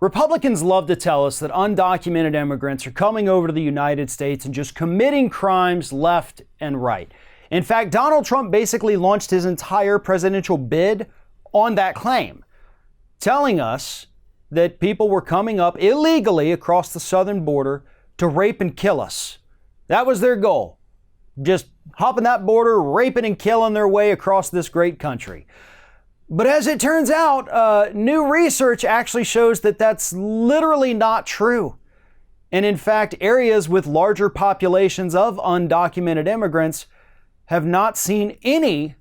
Republicans love to tell us that undocumented immigrants are coming over to the United States and just committing crimes left and right. In fact, Donald Trump basically launched his entire presidential bid on that claim, telling us that people were coming up illegally across the southern border to rape and kill us. That was their goal. Just hopping that border, raping and killing their way across this great country. But as it turns out, new research actually shows that that's literally not true. And in fact, areas with larger populations of undocumented immigrants have not seen any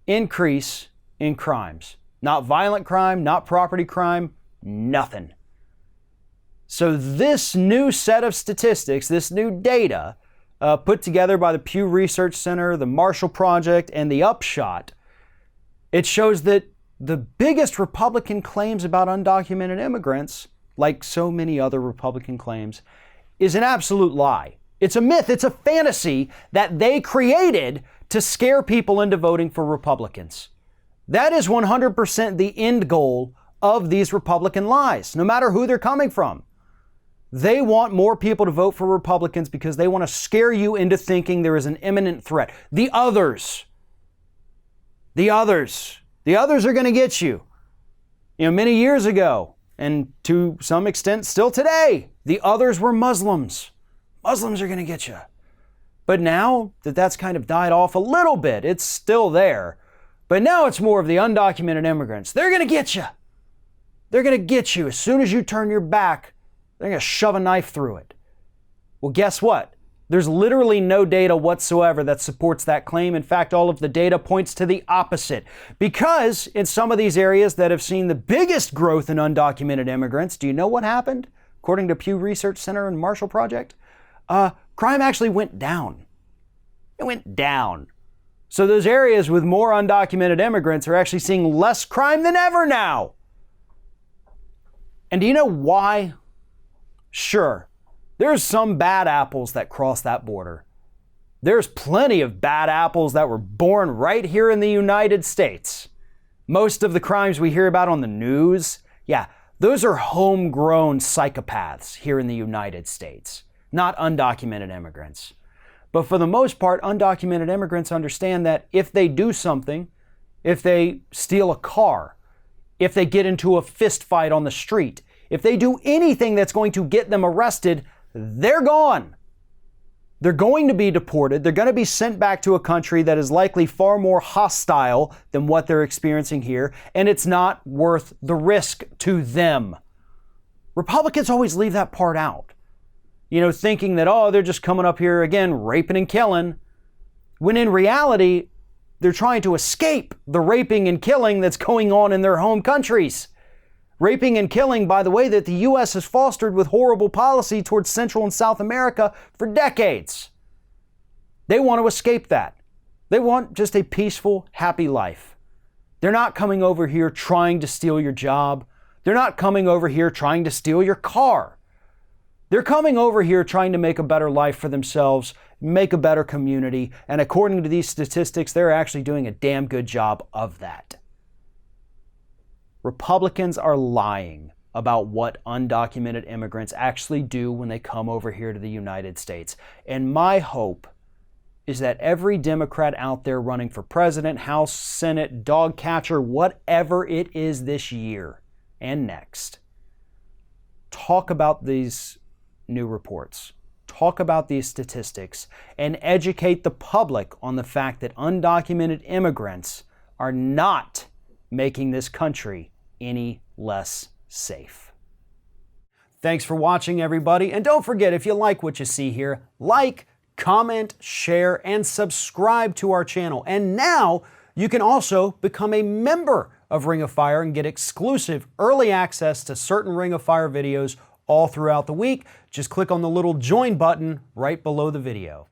increase in crimes. Not violent crime, not property crime, nothing. So this new set of statistics, this new data, put together by the Pew Research Center, the Marshall Project, and the Upshot, it shows that the biggest Republican claims about undocumented immigrants, like so many other Republican claims, is an absolute lie. It's a myth. It's a fantasy that they created to scare people into voting for Republicans. That is 100% the end goal of these Republican lies, no matter who they're coming from. They want more people to vote for Republicans because they want to scare you into thinking there is an imminent threat. The others are going to get you. Many years ago, and to some extent still today, the others were Muslims. Muslims are going to get you. But now that that's kind of died off a little bit, it's still there. But now it's more of the undocumented immigrants. They're going to get you. They're going to get you. As soon as you turn your back, they're going to shove a knife through it. Well, guess what? There's literally no data whatsoever that supports that claim. In fact, all of the data points to the opposite. Because in some of these areas that have seen the biggest growth in undocumented immigrants, do you know what happened? According to Pew Research Center and Marshall Project, crime actually went down. It went down. So those areas with more undocumented immigrants are actually seeing less crime than ever now. And do you know why? Sure. There's some bad apples that cross that border. There's plenty of bad apples that were born right here in the United States. Most of the crimes we hear about on the news, those are homegrown psychopaths here in the United States, not undocumented immigrants. But for the most part, undocumented immigrants understand that if they do something, if they steal a car, if they get into a fist fight on the street, if they do anything that's going to get them arrested, they're gone. They're going to be deported. They're going to be sent back to a country that is likely far more hostile than what they're experiencing here, and it's not worth the risk to them. Republicans always leave that part out. Thinking that, they're just coming up here again, raping and killing, when in reality, they're trying to escape the raping and killing that's going on in their home countries. Raping and killing, by the way, that the U.S. has fostered with horrible policy towards Central and South America for decades. They want to escape that. They want just a peaceful, happy life. They're not coming over here trying to steal your job. They're not coming over here trying to steal your car. They're coming over here trying to make a better life for themselves, make a better community, and according to these statistics, they're actually doing a damn good job of that. Republicans are lying about what undocumented immigrants actually do when they come over here to the United States. And my hope is that every Democrat out there running for president, House, Senate, dog catcher, whatever it is this year and next, talk about these new reports, talk about these statistics, and educate the public on the fact that undocumented immigrants are not making this country any less safe. Thanks for watching, everybody. And don't forget, if you like what you see here, like, comment, share, and subscribe to our channel. And now you can also become a member of Ring of Fire and get exclusive early access to certain Ring of Fire videos all throughout the week. Just click on the little join button right below the video.